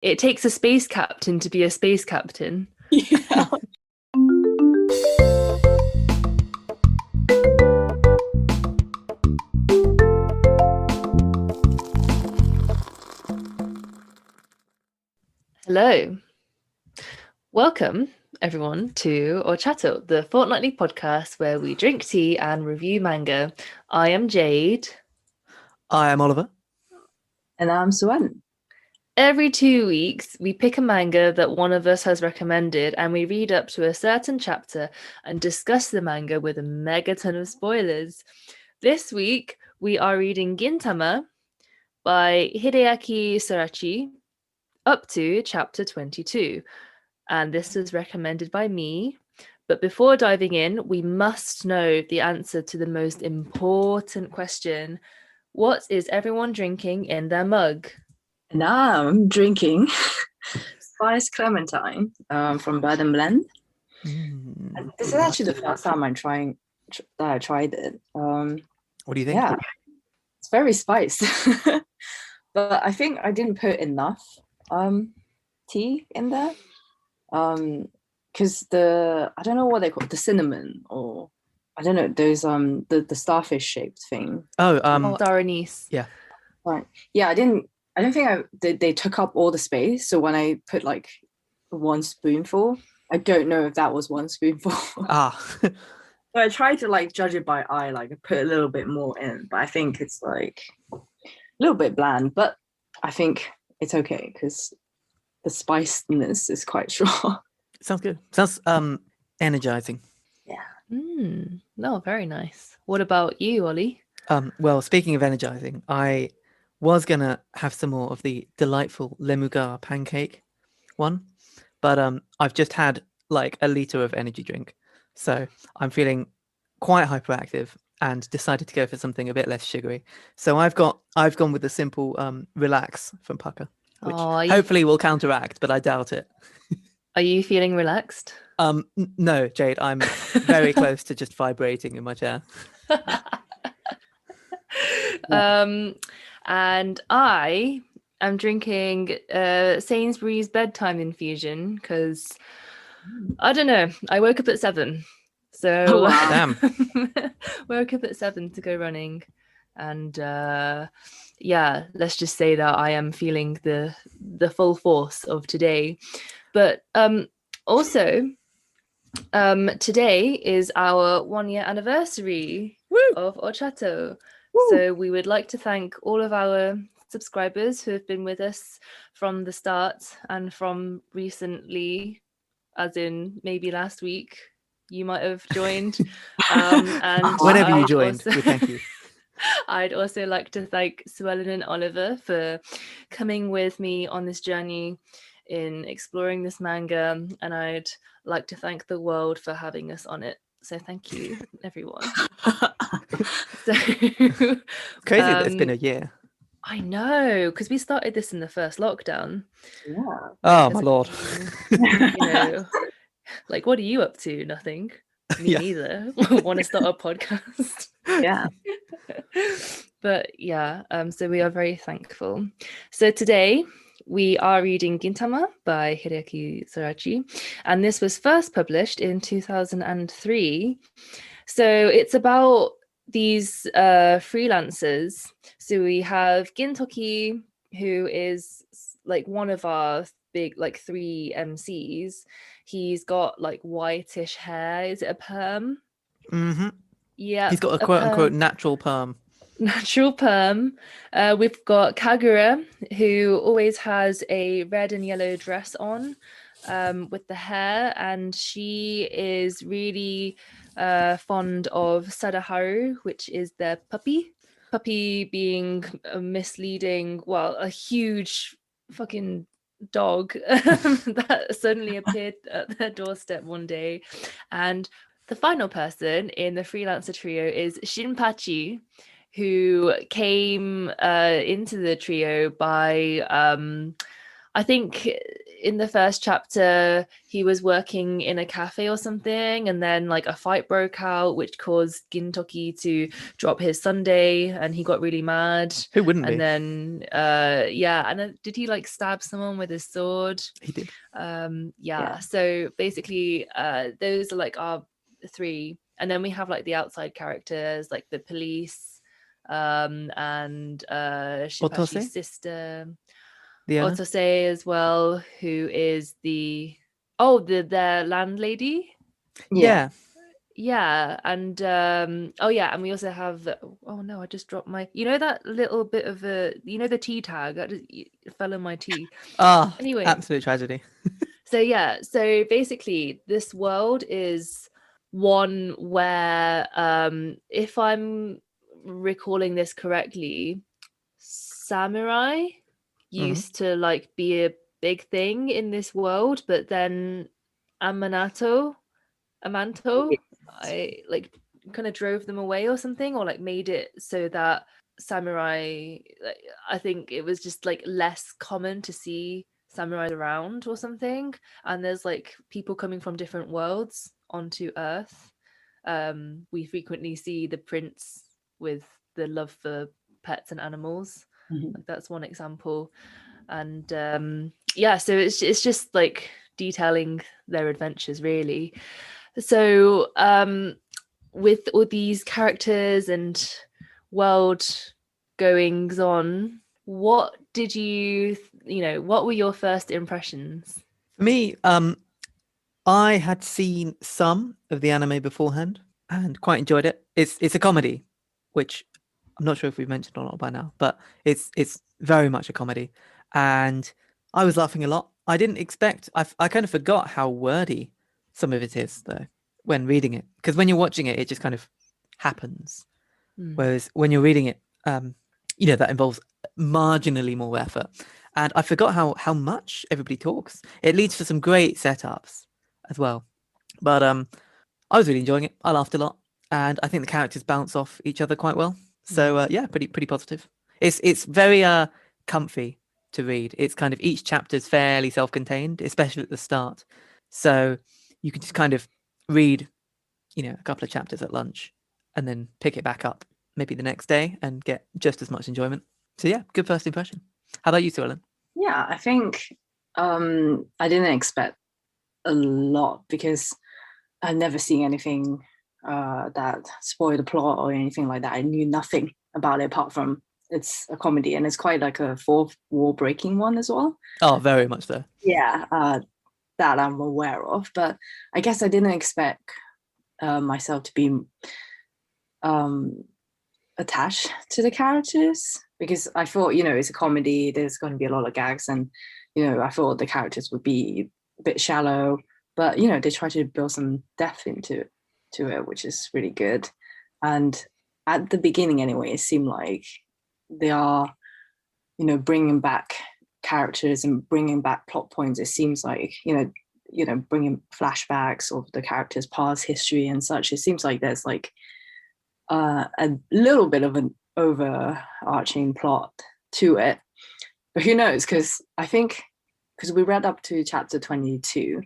It takes a space captain to be a space captain. Yeah. Hello. Welcome, everyone, to OCHATO, the fortnightly podcast where we drink tea and review manga. I am Jade. I am Oliver. And I'm Suellen. Every 2 weeks, we pick a manga that one of us has recommended and we read up to a certain chapter and discuss the manga with a megaton of spoilers. This week, we are reading Gintama by Hideaki Sorachi up to chapter 22. And this was recommended by me. But before diving in, we must know the answer to the most important question. What is everyone drinking in their mug? And I'm drinking Spice Clementine from Bud and Blend. And this is actually the first time I tried it. What do you think? Yeah, it's very spiced. But I think I didn't put enough tea in there. Because I don't know what they call it, the cinnamon, or I don't know, those the starfish shaped thing. Star anise. Yeah. Right. Yeah, I don't think they took up all the space. So when I put like one spoonful, I don't know if that was one spoonful. So I tried to like judge it by eye, like put a little bit more in, but I think it's like a little bit bland, but I think it's okay because the spiciness is quite strong. Sounds good. Sounds energizing. Yeah. No, very nice. What about you, Ollie? Well, speaking of energizing, I was gonna have some more of the delightful lemugar pancake one, but I've just had like a liter of energy drink, so I'm feeling quite hyperactive and decided to go for something a bit less sugary. So I've gone with the simple relax from Pucker, which hopefully will counteract, but I doubt it. Are you feeling relaxed? No, Jade, I'm very close to just vibrating in my chair. And I am drinking Sainsbury's bedtime infusion because I don't know. I woke up at 7, so Damn. woke up at 7 to go running, and yeah, let's just say that I am feeling the full force of today. But also, today is our 1-year anniversary of OCHATO. So we would like to thank all of our subscribers who have been with us from the start and from recently, as in maybe last week, you might have joined. And whenever you joined, we thank you. I'd also like to thank Suellen and Oliver for coming with me on this journey in exploring this manga, and I'd like to thank the world for having us on it. So thank you, everyone. Crazy that it's been a year. I know, because we started this in the first lockdown. Yeah. Oh my lord. You know, like, what are you up to? Nothing. Me neither. Want to start a podcast? Yeah. But yeah, so we are very thankful. So today we are reading Gintama by Hideaki Sorachi, and this was first published in 2003. So it's about these freelancers. So we have Gintoki, who is like one of our big like 3 MCs. He's got like whitish hair. Is it a perm? Mm-hmm. Yeah. He's got a quote-unquote natural perm. Natural perm. We've got Kagura, who always has a red and yellow dress on with the hair, and she is really fond of Sadaharu, which is their puppy. Puppy being a misleading, well, a huge fucking dog that suddenly appeared at their doorstep one day. And the final person in the freelancer trio is Shin Pachi, who came into the trio by I think in the first chapter he was working in a cafe or something, and then like a fight broke out which caused Gintoki to drop his sundae, and he got really mad. Who wouldn't and be? then and then did he like stab someone with his sword? He did. So basically those are like our three, and then we have like the outside characters like the police, and Shin Pachi's sister, Otose as well, who is their landlady. Yeah. And and we also have I just dropped my, that little bit of the tea tag that fell in my tea. Anyway, absolute tragedy. So basically this world is one where if I'm recalling this correctly, samurai used to like be a big thing in this world, but then Amato, I like kind of drove them away or something, or like made it so that samurai, I think it was just like less common to see samurais around or something, and there's like people coming from different worlds onto Earth. We frequently see the prince with the love for pets and animals. Like that's one example. And so it's just like detailing their adventures really. So with all these characters and world goings on, what did what were your first impressions? For me, I had seen some of the anime beforehand and quite enjoyed it. It's a comedy, which I'm not sure if we've mentioned or not by now, but it's very much a comedy, and I was laughing a lot. I didn't expect. I kind of forgot how wordy some of it is though when reading it, because when you're watching it, it just kind of happens. Whereas when you're reading it, that involves marginally more effort. And I forgot how much everybody talks. It leads to some great setups as well. But I was really enjoying it. I laughed a lot, and I think the characters bounce off each other quite well. So pretty positive. It's very comfy to read. It's kind of each chapter is fairly self-contained, especially at the start. So you can just kind of read, a couple of chapters at lunch, and then pick it back up maybe the next day and get just as much enjoyment. So yeah, good first impression. How about you, Suellen? Yeah, I think I didn't expect a lot because I've never seen anything that spoiled the plot or anything like that. I knew nothing about it apart from it's a comedy, and it's quite like a fourth wall breaking one as well. Oh, very much so. Yeah, that I'm aware of. But I guess I didn't expect myself to be attached to the characters, because I thought, it's a comedy, there's going to be a lot of gags, and I thought the characters would be a bit shallow, but they try to build some depth into it, which is really good. And at the beginning anyway, it seemed like they are bringing back characters and bringing back plot points. It seems like bringing flashbacks of the characters' past history and such. It seems like there's like a little bit of an overarching plot to it, but who knows, because we read up to chapter 22,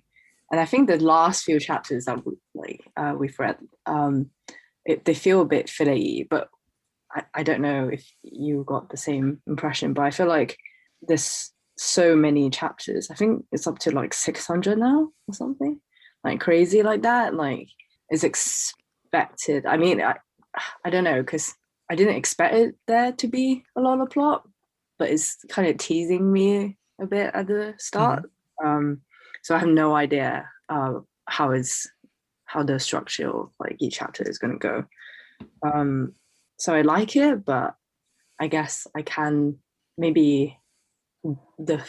and I think the last few chapters that we've read, they feel a bit filler-y, but I don't know if you got the same impression, but I feel like there's so many chapters. I think it's up to like 600 now or something like crazy like that. Like it's expected. I mean, I don't know, because I didn't expect it there to be a lot of plot, but it's kind of teasing me a bit at the start. So I have no idea how the structure of like each chapter is going to go. So I like it, but I guess I can maybe the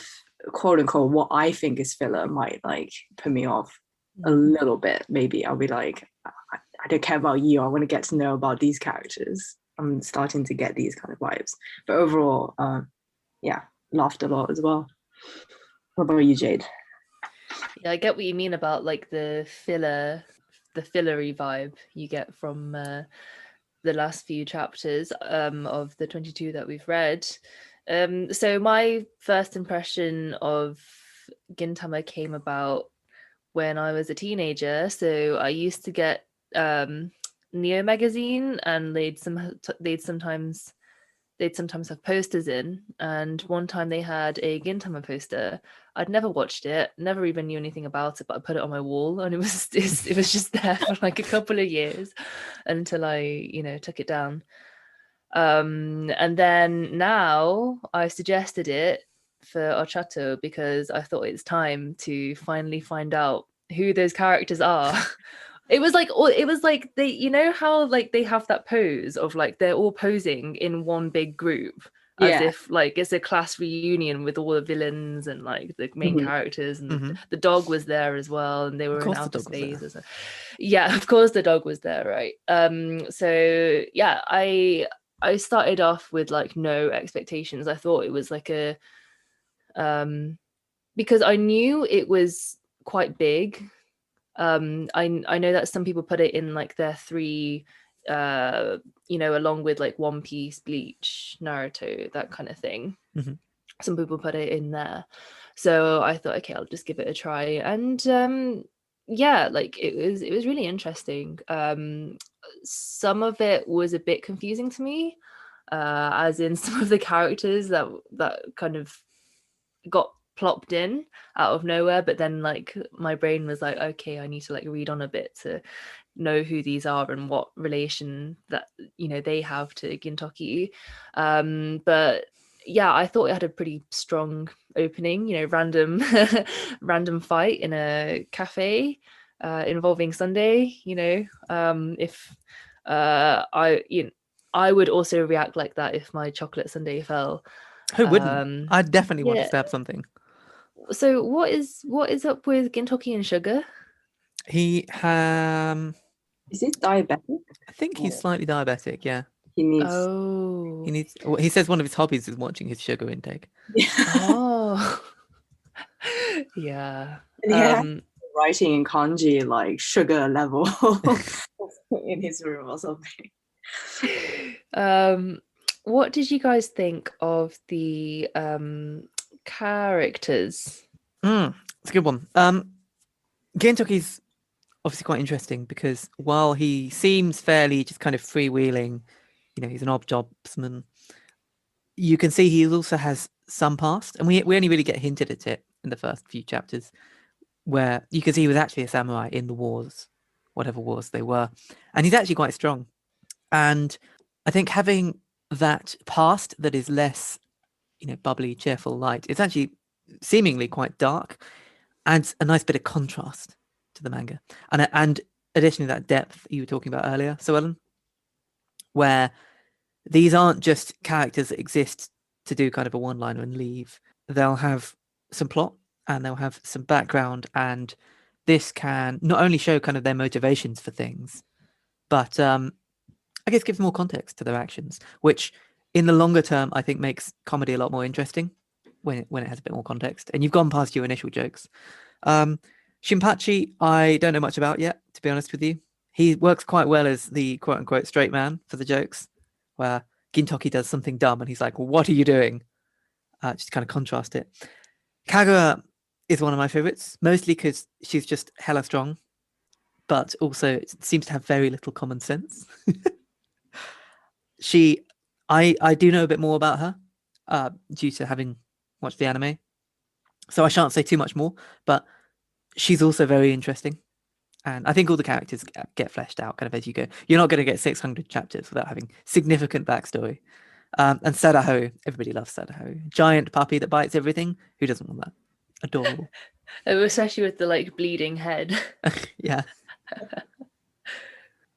quote unquote what I think is filler might like put me off a little bit. Maybe I'll be like, I don't care about you, I want to get to know about these characters. I'm starting to get these kind of vibes, but overall laughed a lot as well. What about you, Jade? Yeah, I get what you mean about like the fillery vibe you get from the last few chapters of the 22 that we've read. So my first impression of Gintama came about when I was a teenager. So I used to get Neo magazine, and they'd sometimes have posters in. And one time they had a Gintama poster. I'd never watched it, never even knew anything about it, but I put it on my wall, and it was just there for like a couple of years until I took it down. And then now I suggested it for OCHATO because I thought it's time to finally find out who those characters are. It was like they, how like they have that pose of like they're all posing in one big group as if like it's a class reunion with all the villains and like the main characters, and the dog was there as well, and they were in outer space. Yeah, of course the dog was there, right? So yeah, I started off with like no expectations. I thought it was like a because I knew it was quite big. I know that some people put it in like their three, along with like One Piece, Bleach, Naruto, that kind of thing. Some people put it in there, so I thought, okay, I'll just give it a try. And yeah, like it was really interesting. Some of it was a bit confusing to me, as in some of the characters that kind of got plopped in out of nowhere, but then like my brain was like, okay, I need to like read on a bit to know who these are and what relation that they have to Gintoki. But yeah, I thought it had a pretty strong opening, random random fight in a cafe involving Sunday. If I would also react like that if my chocolate sundae fell. Who wouldn't? I definitely want to stab something. So what is up with Gintoki and sugar? He is he diabetic? I think he's slightly diabetic. Yeah. He needs. Well, he says one of his hobbies is watching his sugar intake. Oh. Yeah. Writing in kanji like sugar level in his room or something. What did you guys think of the characters? It's a good one. Gintoki's obviously quite interesting because while he seems fairly just kind of freewheeling, he's an odd jobsman, you can see he also has some past, and we only really get hinted at it in the first few chapters, where you can see he was actually a samurai in the wars, whatever wars they were, and he's actually quite strong. And I think having that past that is less, bubbly, cheerful, light, it's actually seemingly quite dark, and a nice bit of contrast to the manga. And additionally, that depth you were talking about earlier, Suellen, where these aren't just characters that exist to do kind of a one-liner and leave. They'll have some plot and they'll have some background, and this can not only show kind of their motivations for things, but I guess give more context to their actions, which in the longer term I think makes comedy a lot more interesting when it has a bit more context. And you've gone past your initial jokes. Shin Pachi, I don't know much about yet, to be honest with you. He works quite well as the quote-unquote straight man for the jokes, where Gintoki does something dumb and he's like, well, what are you doing? Just to kind of contrast it. Kagura is one of my favorites, mostly because she's just hella strong, but also seems to have very little common sense. I do know a bit more about her due to having watched the anime, so I shan't say too much more, but she's also very interesting. And I think all the characters get fleshed out kind of as you go. You're not going to get 600 chapters without having significant backstory. And Sadaho, everybody loves Sadaho. Giant puppy that bites everything. Who doesn't want that? Adorable. Especially with the like bleeding head. Yeah.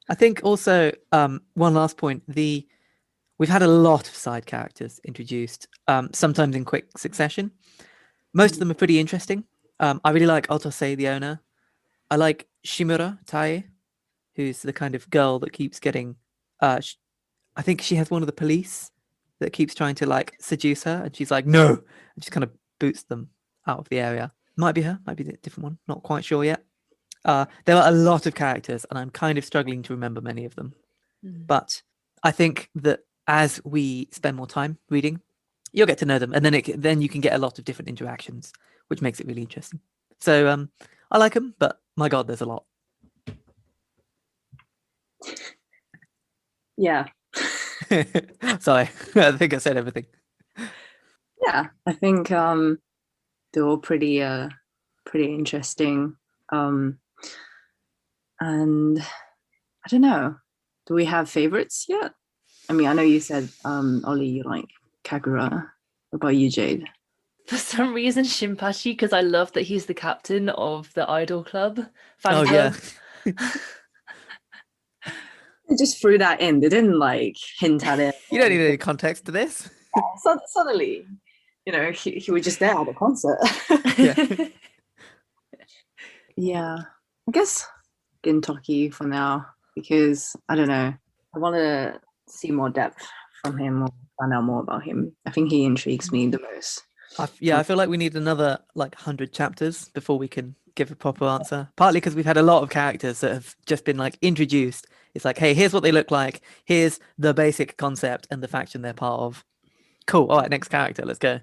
I think also one last point. We've had a lot of side characters introduced, sometimes in quick succession. Most of them are pretty interesting. I really like Otose, the owner. I like Shimura Tae, who's the kind of girl that keeps getting... I think she has one of the police that keeps trying to like seduce her, and she's like, no! And just kind of boots them out of the area. Might be her, might be a different one. Not quite sure yet. There are a lot of characters, and I'm kind of struggling to remember many of them. But I think that as we spend more time reading, you'll get to know them, and then you can get a lot of different interactions which makes it really interesting. So I like them, but my God, there's a lot. Yeah. Sorry, I think I said everything. Yeah, I think they're all pretty interesting. And I don't know, do we have favorites yet? I mean, I know you said Ollie, you like Kagura. What about you, Jade? For some reason, Shin Pachi, because I love that he's the captain of the idol club, fan club. Yeah. They just threw that in. They didn't like hint at it. You don't need any context to this. So suddenly, you know, he was just there at the concert. Yeah. Yeah, I guess Gintoki for now, because I don't know, I want to see more depth from him or find out more about him. I think he intrigues me the most. I feel like we need another 100 chapters before we can give a proper answer. Partly because we've had a lot of characters that have just been introduced. It's like, hey, here's what they look like. Here's the basic concept and the faction they're part of. Cool. All right, next character. Let's go.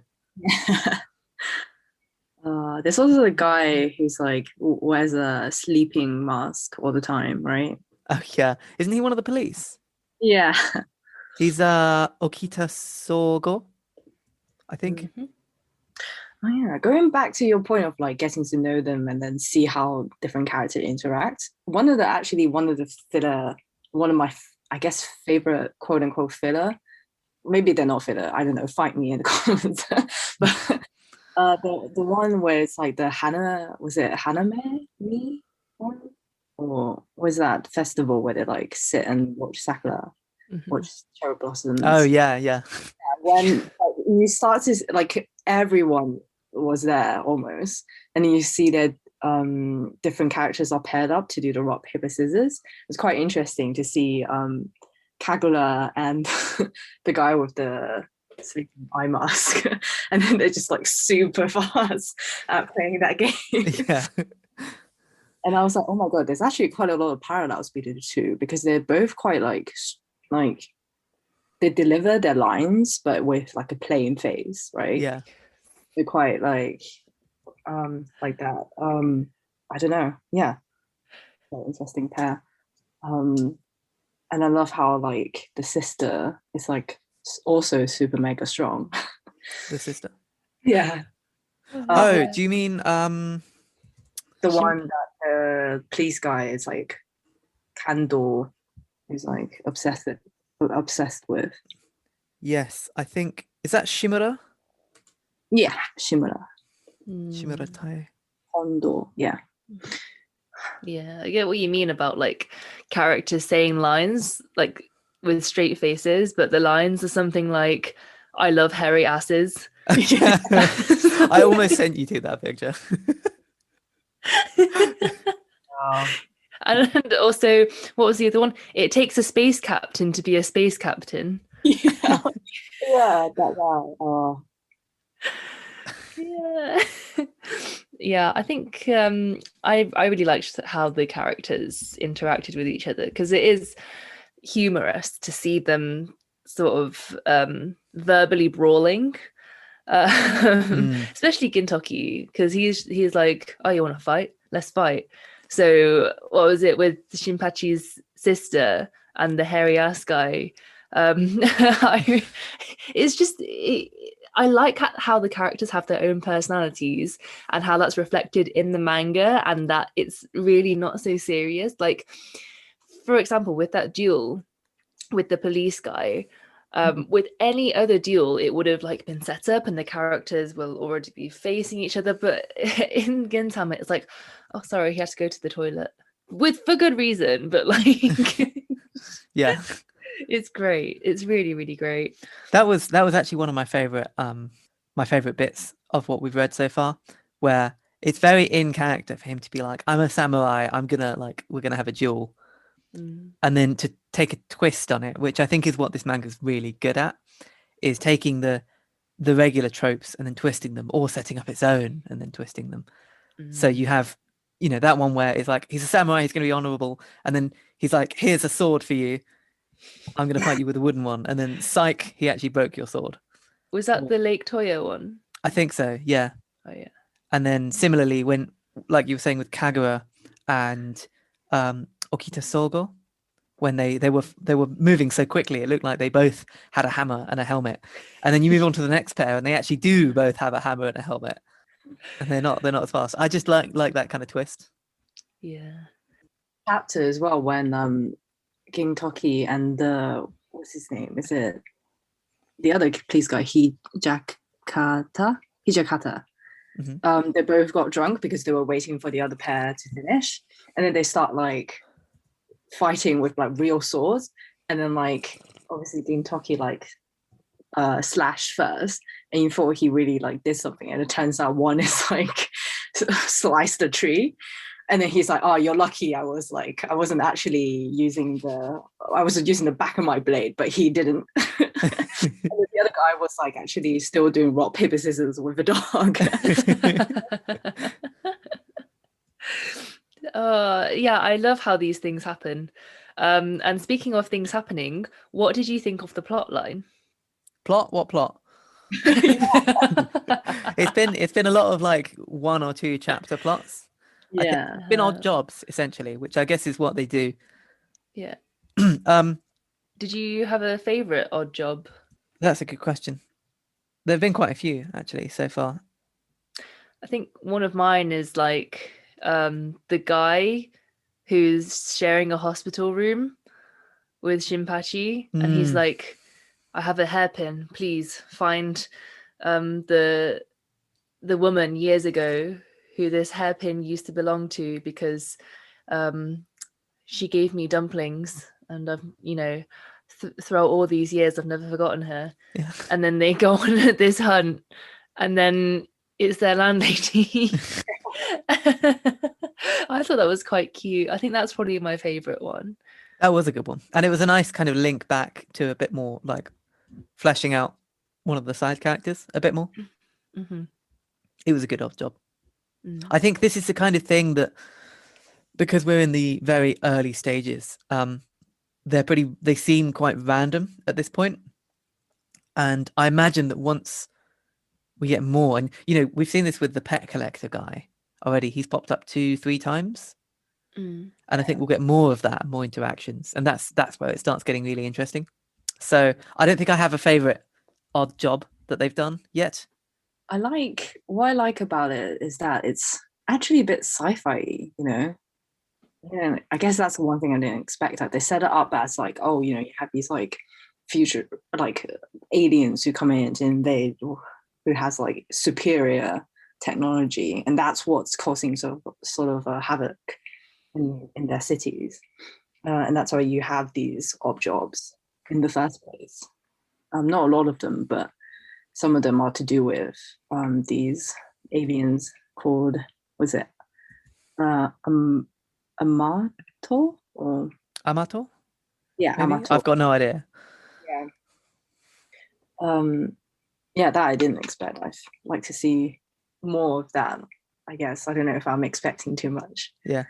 There's also the guy who's wears a sleeping mask all the time, right? Oh yeah, isn't he one of the police? Yeah. He's Okita Sogo, I think. Mm-hmm. Oh yeah, going back to your point of getting to know them and then see how different characters interact. One of the filler, one of my I guess favorite quote unquote filler. Maybe they're not filler. I don't know. Fight me in the comments. But the one where it's the Hana, was it Haname Me one? Or was that festival where they sit and watch sakura, watch cherry blossoms? Oh yeah. When you start to everyone was there almost, and you see that different characters are paired up to do the rock paper scissors. It's quite interesting to see Kagura and the guy with the sleeping eye mask, and then they're just super fast at playing that game. Yeah. And I was like, oh my God, there's actually quite a lot of parallels between the two, because they're both quite they deliver their lines, but with a plain face, right? Yeah. They're quite like that. I don't know. Yeah. Quite interesting pair. And I love how the sister is also super mega strong. The sister. Yeah. Oh, do you mean the one that the police guy is Kando, who's obsessed with? Yes, I think, is that Shimura? Yeah, Shimura. Shimura Tai. Kondo, yeah. Yeah, I get what you mean about characters saying lines with straight faces, but the lines are something like, I love hairy asses. I almost sent you to that picture. And also, what was the other one? It takes a space captain to be a space captain. Yeah, yeah, that guy. Oh. Yeah. Yeah, I think I really liked how the characters interacted with each other, because it is humorous to see them sort of verbally brawling, especially Gintoki, because he's like, oh, you want to fight? Let's fight. So what was it with Shin Pachi's sister and the hairy ass guy? It's just I like how the characters have their own personalities and how that's reflected in the manga, and that it's really not so serious. For example, with that duel with the police guy, with any other duel, it would have been set up and the characters will already be facing each other. But in Gintama, it's oh, sorry, he has to go to the toilet for good reason. But yeah. It's great. It's really, really great. That was actually one of my favorite bits of what we've read so far, where it's very in character for him to be like, I'm a samurai, I'm gonna we're gonna have a duel. And then to take a twist on it, which I think is what this manga's really good at, is taking the regular tropes and then twisting them, or setting up its own and then twisting them. So you have, that one where it's he's a samurai, he's gonna be honorable, and then he's like, here's a sword for you, I'm going to fight you with a wooden one. And then, psych, he actually broke your sword. Was that the Lake Toyo one? I think so, yeah. Oh, yeah. And then similarly, when, like you were saying with Kagura and Okita Sogo, when they were moving so quickly, it looked like they both had a hammer and a helmet. And then you move on to the next pair, and they actually do both have a hammer and a helmet, and they're not as fast. I just like that kind of twist. Yeah. Chapter as well when Gintoki and what's his name? Is it the other police guy? Hijakata. They both got drunk because they were waiting for the other pair to finish, and then they start like fighting with like real swords, and then like obviously Gintoki like slash first, and you thought he really like did something, and it turns out one is like sliced a tree, and then he's like, oh, you're lucky I wasn't actually using I was using the back of my blade, but he didn't. And the other guy was like actually still doing rock paper scissors with a dog. Yeah, I love how these things happen. And speaking of things happening, what did you think of the plot line? Plot? What plot? It's been a lot of like 1 or 2 chapter plots. Yeah, it's been odd jobs essentially, which I guess is what they do. Yeah. Did you have a favorite odd job? That's a good question. There've been quite a few actually so far. I think one of mine is like the guy who's sharing a hospital room with Shin Pachi, and he's like, I have a hairpin, please find the woman years ago who this hairpin used to belong to, because she gave me dumplings, and I've, throughout all these years I've never forgotten her. Yeah. And then they go on this hunt, and then it's their landlady. I thought that was quite cute. I think that's probably my favorite one. That was a good one, and it was a nice kind of link back to a bit more like fleshing out one of the side characters a bit more. Mm-hmm. It was a good odd job. I think this is the kind of thing that, because we're in the very early stages, they seem quite random at this point, and I imagine that once we get more, and we've seen this with the pet collector guy already, he's popped up 2-3 times, and I think we'll get more of that, more interactions, and that's where it starts getting really interesting. So I don't think I have a favorite odd job that they've done yet. What I like about it is that it's actually a bit sci-fi, Yeah, I guess that's the one thing I didn't expect. That they set it up as like, oh, you have these like future like aliens who come in to invade, who has like superior technology, and that's what's causing sort of a havoc in their cities, and that's why you have these odd jobs in the first place. Not a lot of them, but some of them are to do with these aliens called, was it Amato or Amato? Yeah, maybe? Amato. I've got no idea. Yeah, that I didn't expect. I'd like to see more of that. I guess I don't know if I'm expecting too much. Yeah,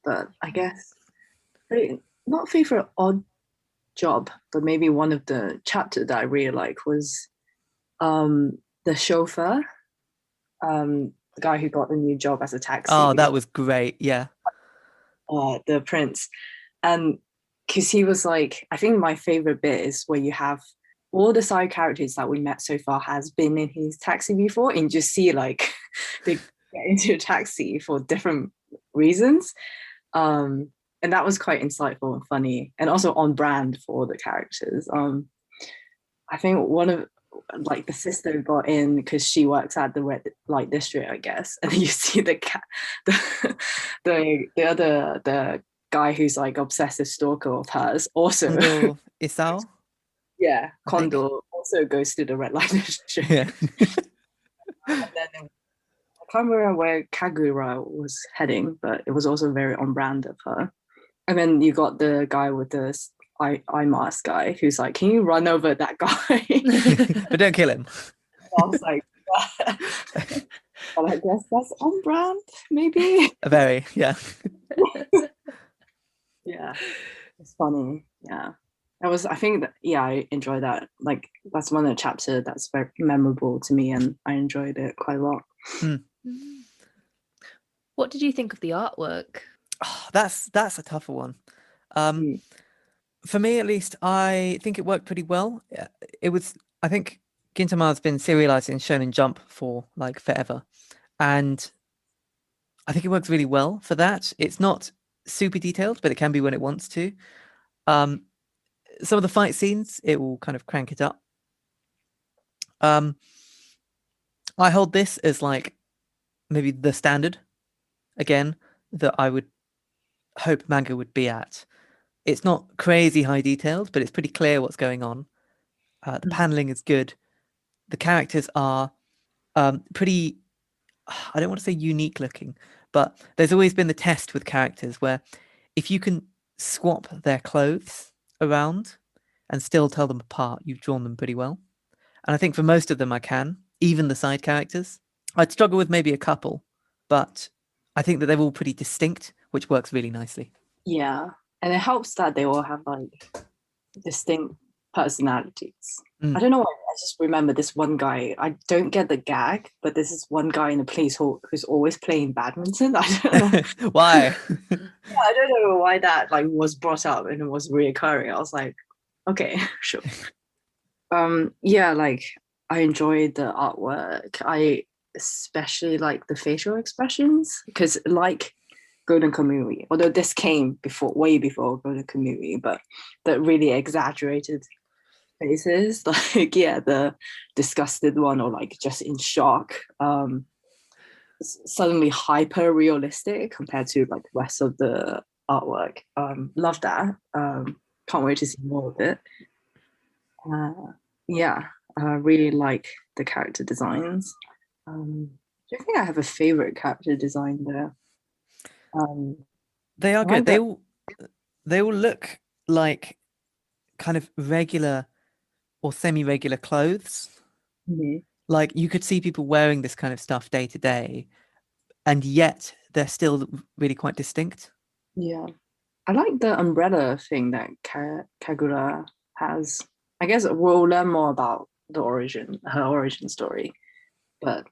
but I guess not favorite odd job, but maybe one of the chapter that I really like was the chauffeur, the guy who got the new job as a taxi. Oh, that was great. Yeah. The prince, and because he was like, I think my favorite bit is where you have all the side characters that we met so far has been in his taxi before, and you just see like they get into a taxi for different reasons, and that was quite insightful and funny, and also on brand for the characters. I think one of like the sister got in because she works at the red light district, I guess, and then you see the guy who's like obsessive stalker of hers also. Kondo Isao? Yeah, Kondo also goes to the red light district. Yeah. And then I can't remember where Kagura was heading, but it was also very on brand of her. And then you got the guy with the eye mask guy who's like, can you run over that guy? But don't kill him. I was like, well, I guess that's on brand, maybe. Very, yeah. Yeah, it's funny. Yeah. I think that, yeah, I enjoyed that. Like, that's one of the chapters that's very memorable to me, and I enjoyed it quite a lot. What did you think of the artwork? Oh, that's a tougher one. For me, at least, I think it worked pretty well. It was, I think Gintama has been serialized in Shonen Jump for like forever, and I think it works really well for that. It's not super detailed, but it can be when it wants to. Some of the fight scenes, it will kind of crank it up. I hold this as like maybe the standard again that I would hope manga would be at. It's not crazy high detailed, but it's pretty clear what's going on. The paneling is good. The characters are pretty, I don't want to say unique looking, but there's always been the test with characters where if you can swap their clothes around and still tell them apart, you've drawn them pretty well. And I think for most of them I can, even the side characters. I'd struggle with maybe a couple, but I think that they're all pretty distinct, which works really nicely. Yeah, and it helps that they all have like distinct personalities. I don't know why, I just remember this one guy. I don't get the gag, but this is one guy in the police hall who's always playing badminton. I don't know why. Yeah, I don't know why that like was brought up and it was reoccurring. I was like, okay, sure. Yeah, like I enjoyed the artwork. I especially like the facial expressions, because like Golden Kamuy, although this came way before Golden Kamuy, but the really exaggerated faces, like yeah, the disgusted one or like just in shock, suddenly hyper realistic compared to like the rest of the artwork. Love that. Can't wait to see more of it. Yeah, really like the character designs. Do you think I have a favorite character design there? They are good. They all look like kind of regular or semi-regular clothes. Mm-hmm. Like you could see people wearing this kind of stuff day to day, and yet they're still really quite distinct. Yeah, I like the umbrella thing that Kagura has. I guess we'll learn more about her origin story, but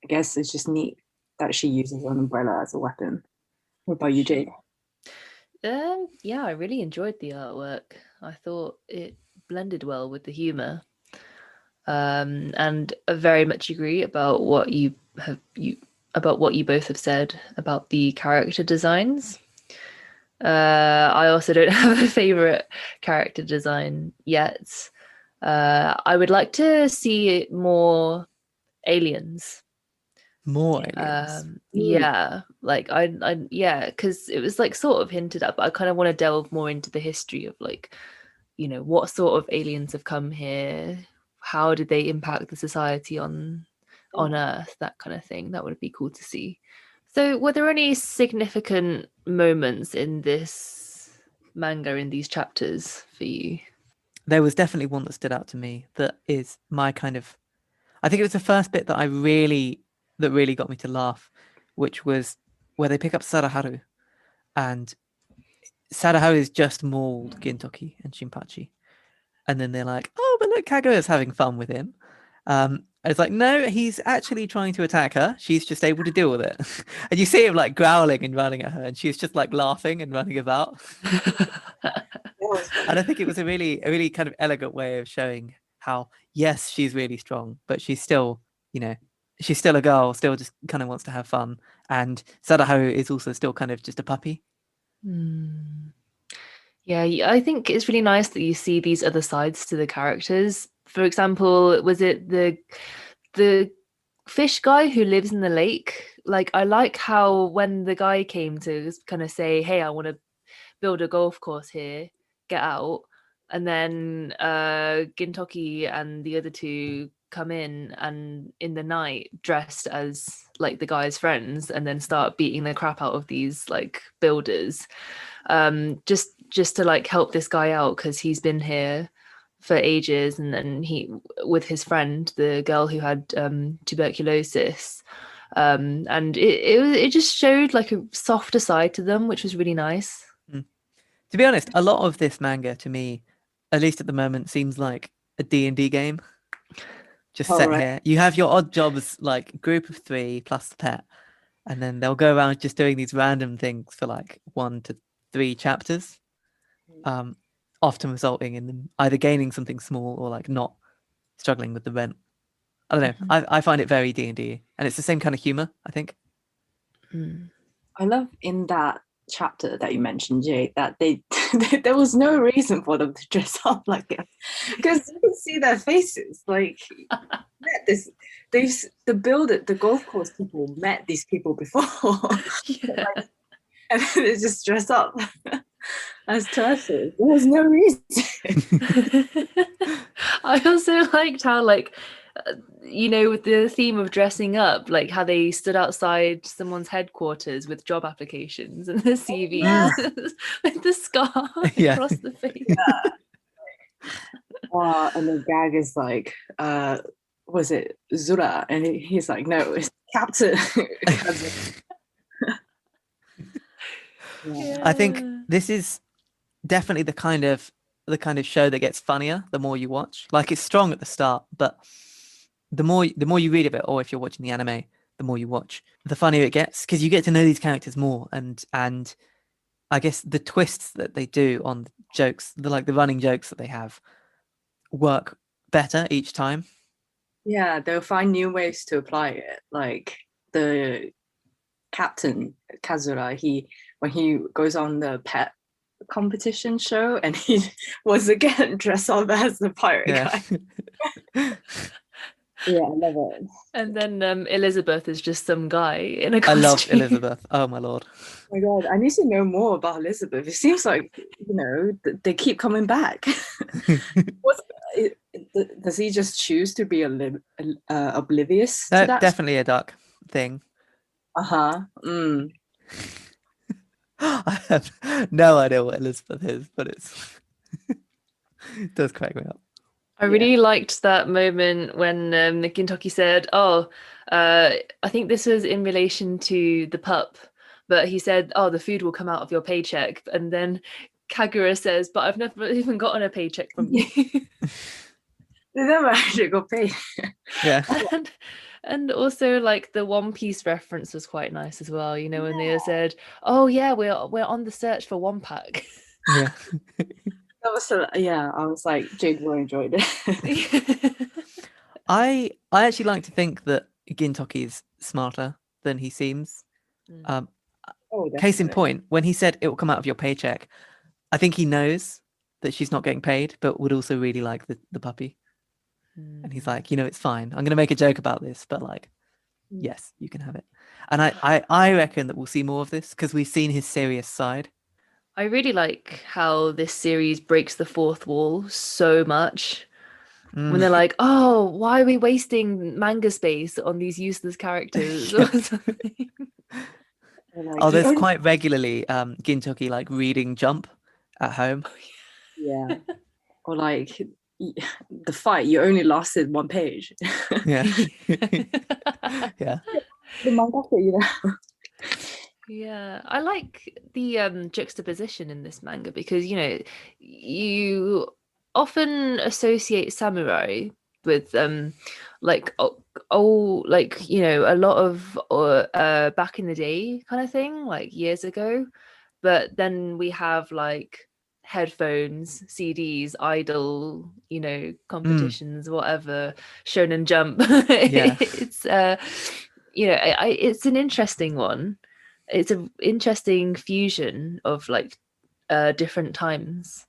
I guess it's just neat that she uses an umbrella as a weapon. What about you, Jade? Yeah, I really enjoyed the artwork. I thought it blended well with the humor. And I very much agree about what you both have said about the character designs. I also don't have a favorite character design yet. I would like to see more aliens. More aliens. Yeah, like yeah, because it was like sort of hinted at, but I kind of want to delve more into the history of like, what sort of aliens have come here, how did they impact the society on Earth, that kind of thing. That would be cool to see. So were there any significant moments in this manga, in these chapters for you? There was definitely one that stood out to me that is my kind of, I think it was the first bit that really got me to laugh, which was where they pick up Sadaharu, and Sadaharu's just mauled Gintoki and Shin Pachi, and then they're like, oh, but look, Kagura's having fun with him. It's like, no, he's actually trying to attack her. She's just able to deal with it. And you see him like growling and running at her, and she's just like laughing and running about. And I think it was a really kind of elegant way of showing how, yes, she's really strong, but she's still, she's still a girl, still just kind of wants to have fun. And Sadaharu is also still kind of just a puppy. Yeah, I think it's really nice that you see these other sides to the characters. For example, was it the fish guy who lives in the lake? Like, I like how when the guy came to kind of say, hey, I want to build a golf course here, get out, and then Gintoki and the other two come in and in the night dressed as like the guy's friends and then start beating the crap out of these like builders, just to like help this guy out because he's been here for ages, and then he with his friend, the girl who had tuberculosis, and it just showed like a softer side to them, which was really nice. To be honest, a lot of this manga to me at least at the moment, seems like a D&D game. Just Oh, set right. here. You have your odd jobs, like group of 3 plus the pet, and then they'll go around just doing these random things for like 1 to 3 chapters, often resulting in them either gaining something small or like not struggling with the rent. I don't know. I find it very D&D, and it's the same kind of humor, I think. I love in that chapter that you mentioned, Jade, that they there was no reason for them to dress up like it, because you can see their faces. Like, the golf course people met these people before, and then they just dress up as turtles. There was no reason. I also liked how, like, with the theme of dressing up, like how they stood outside someone's headquarters with job applications and the CVs with the scarf across the face. And the gag is like, was it Zura? And he's like, no, it's Captain. I think this is definitely the kind of show that gets funnier the more you watch. Like, it's strong at the start, but the more you read of it, or if you're watching the anime, the more you watch, the funnier it gets, because you get to know these characters more, and I guess the twists that they do on the jokes, the running jokes that they have, work better each time. Yeah, they'll find new ways to apply it. Like the captain Kazura, when he goes on the pet competition show, and he was again dressed up as the pirate guy. Yeah, I love it. And then Elizabeth is just some guy in a costume. I love Elizabeth. Oh my lord. Oh my god, I need to know more about Elizabeth. It seems like, they keep coming back. Does he just choose to be oblivious to that? Definitely a duck thing. I have no idea what Elizabeth is, but it does crack me up. I really liked that moment when Gintoki said, I think this was in relation to the pup, but he said, the food will come out of your paycheck. And then Kagura says, but I've never even gotten a paycheck from you. They never actually got paid. Yeah. And also, like, the One Piece reference was quite nice as well, when they said, we're on the search for one pack. Yeah. That was I was like, Jade will enjoy it. I actually like to think that Gintoki is smarter than he seems. Case in point, when he said it will come out of your paycheck, I think he knows that she's not getting paid, but would also really like the puppy. And he's like, it's fine. I'm going to make a joke about this, but like, yes, you can have it. And I reckon that we'll see more of this, because we've seen his serious side. I really like how this series breaks the fourth wall so much. When they're like, why are we wasting manga space on these useless characters? Or something? There's quite regularly Gintoki like reading Jump at home. Yeah. Or like, the fight, you only lasted 1 page. Yeah. Yeah. The manga, Yeah, I like the juxtaposition in this manga, because you often associate samurai with like a lot of back in the day kind of thing, like years ago, but then we have like headphones, CDs, idol, competitions, whatever, Shonen Jump. Yeah. It's it's an interesting one. It's an interesting fusion of like different times.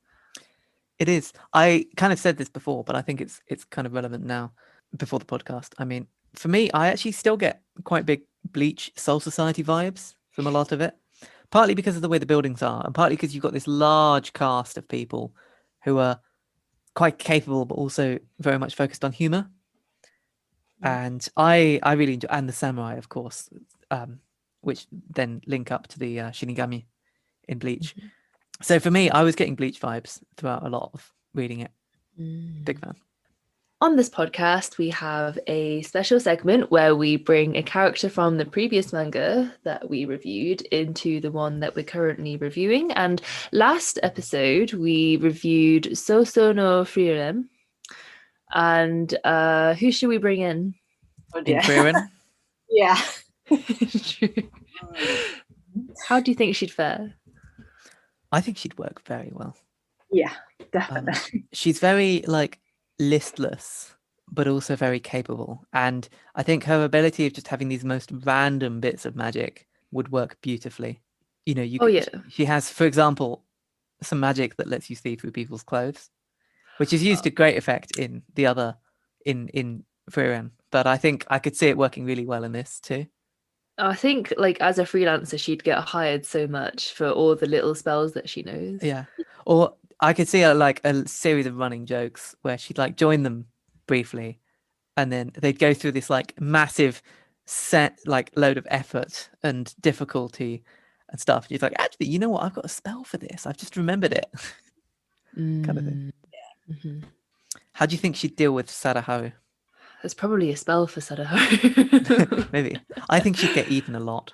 It is. I kind of said this before, but I think it's kind of relevant now before the podcast. I mean, for me, I actually still get quite big Bleach Soul Society vibes from a lot of it. Partly because of the way the buildings are, and partly because you've got this large cast of people who are quite capable, but also very much focused on humor. And I really enjoy, and the samurai, of course, which then link up to the Shinigami in Bleach. So for me, I was getting Bleach vibes throughout a lot of reading it. Big fan. On this podcast, we have a special segment where we bring a character from the previous manga that we reviewed into the one that we're currently reviewing. And last episode, we reviewed Soso no Frieren. And who should we bring in? Oh, In Frieren? Yeah. How do you think she'd fare? I think she'd work very well. Yeah, definitely. She's very like listless, but also very capable. And I think her ability of just having these most random bits of magic would work beautifully. You know, she has, for example, some magic that lets you see through people's clothes, which is used to great effect in the other in Frieren. But I think I could see it working really well in this too. I think, like, as a freelancer, she'd get hired so much for all the little spells that she knows. Yeah. Or I could see like a series of running jokes where she'd like join them briefly, and then they'd go through this like massive set, like load of effort and difficulty and stuff. She's like, actually, you know what? I've got a spell for this. I've just remembered it. Kind of thing. Yeah. Mm-hmm. How do you think she'd deal with Sadaharu? There's probably a spell for Sadaharu. Maybe. I think she'd get eaten a lot.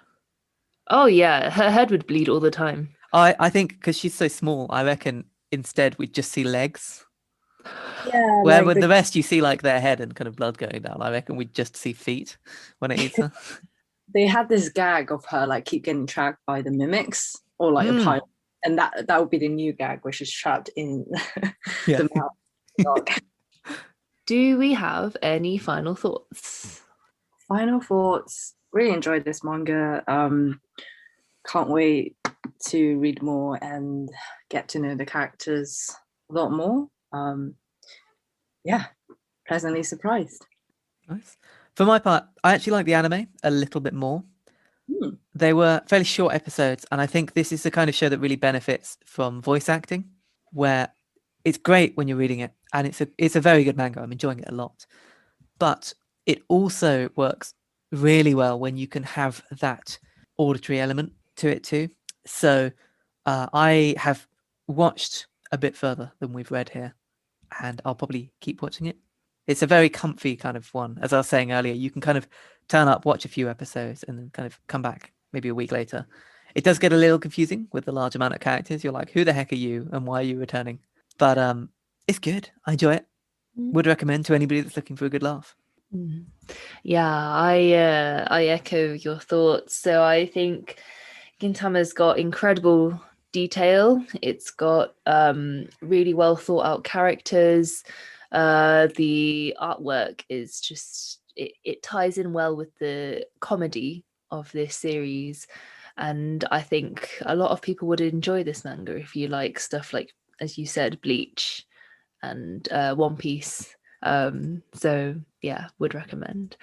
Oh yeah, her head would bleed all the time. I think because she's so small, I reckon instead we'd just see legs. Yeah. Where with the rest you see like their head and kind of blood going down. I reckon we'd just see feet when it eats her. They had this gag of her like keep getting tracked by the mimics or like a pilot, and that would be the new gag where she's trapped in the mouth. Do we have any final thoughts? Final thoughts. Really enjoyed this manga. Can't wait to read more and get to know the characters a lot more. Yeah, pleasantly surprised. Nice. For my part, I actually like the anime a little bit more. They were fairly short episodes, and I think this is the kind of show that really benefits from voice acting, where it's great when you're reading it, and it's a very good manga. I'm enjoying it a lot. But it also works really well when you can have that auditory element to it too. So I have watched a bit further than we've read here, and I'll probably keep watching it. It's a very comfy kind of one. As I was saying earlier, you can kind of turn up, watch a few episodes, and then kind of come back maybe a week later. It does get a little confusing with the large amount of characters. You're like, who the heck are you and why are you returning? But it's good. I enjoy it. Would recommend to anybody that's looking for a good laugh. Yeah, I echo your thoughts. So I think Gintama's got incredible detail. It's got really well thought out characters. The artwork is just it ties in well with the comedy of this series, and I think a lot of people would enjoy this manga if you like stuff like, as you said, Bleach and One Piece. So yeah, would recommend.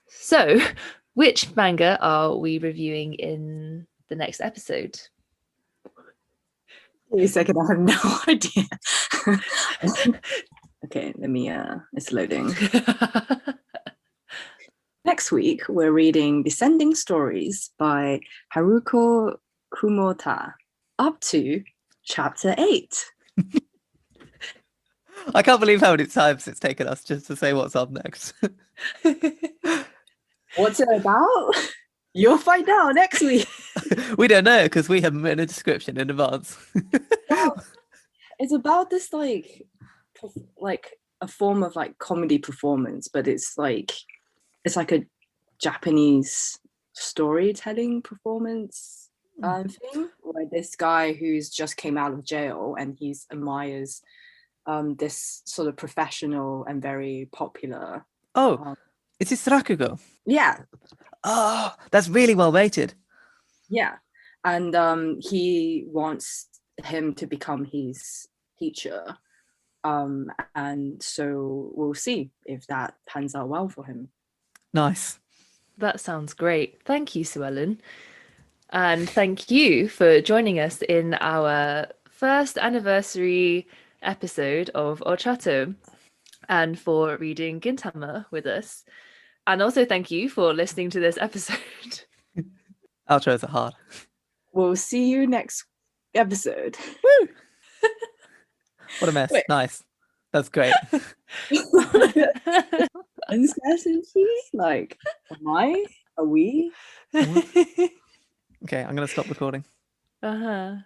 So which manga are we reviewing in the next episode? Wait a second, I have no idea. Okay, let me it's loading. Next week we're reading Descending Stories by Haruko Kumota up to chapter 8. I can't believe how many times it's taken us just to say what's up next. What's it about? You'll find out next week. We don't know because we haven't written a description in advance. Well, it's about this like a form of like comedy performance, but it's like a Japanese storytelling performance thing, where this guy who's just came out of jail and he admires this sort of professional and very popular. Is this Rakugo? Yeah. Oh, that's really well rated. Yeah. And he wants him to become his teacher. And so we'll see if that pans out well for him. Nice. That sounds great. Thank you, Suellen. And thank you for joining us in our first anniversary episode of OCHATO and for reading Gintama with us. And also thank you for listening to this episode. Outros are hard. We'll see you next episode. Woo! What a mess. Wait. Nice. That's great. Uncertainty? Like, am I? Are we? Okay, I'm gonna stop recording. Uh-huh.